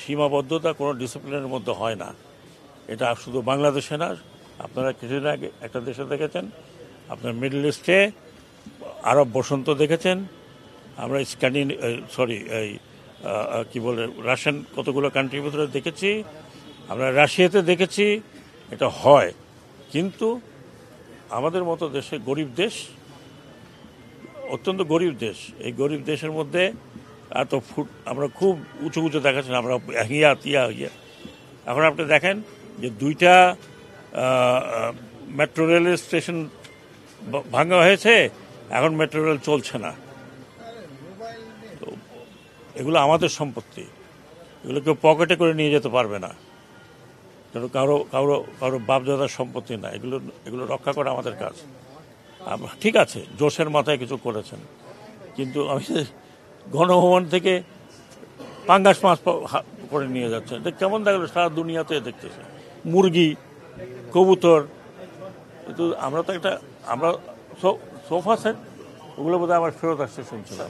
সীমাবদ্ধতা কোনো ডিসিপ্লিনের মধ্যে হয় না। এটা শুধু বাংলাদেশে না, আপনারা কিছুদিন আগে একটা দেশে দেখেছেন, আপনার মিডল ইস্টে আরব বসন্ত দেখেছেন, আমরা এই কি বলে রাশিয়ান কতগুলো কান্ট্রির ভিতরে দেখেছি, আমরা রাশিয়াতে দেখেছি। এটা হয়, কিন্তু আমাদের মতো দেশে গরিব দেশ, অত্যন্ত গরিব দেশ, এই গরিব দেশের মধ্যে এত আমরা খুব উঁচু উঁচু দেখাচ্ছি, আমরা হিয়া তিয়া হিয়া। এখন আপনি দেখেন যে 2টা মেট্রো রেলের স্টেশন ভাঙা হয়েছে, এখন মেট্রো রেল চলছে না। তো এগুলো আমাদের সম্পত্তি, এগুলো কেউ পকেটে করে নিয়ে যেতে পারবে না, কারো কারো কারো বাপদাদার সম্পত্তি না। এগুলো রক্ষা করা আমাদের কাজ। ঠিক আছে, জোশের মাথায় কিছু করেছেন, কিন্তু আমি গণভবন থেকে পাঙ্গাস মাছ করে নিয়ে যাচ্ছেন, এটা কেমন দেখলো? সারা দুনিয়াতে দেখতেছে মুরগি, কবুতর। কিন্তু আমরা তো আমরা সোফা সেট, ওগুলো বোধহয় আমার ফেরত আসছে শুনছিলাম।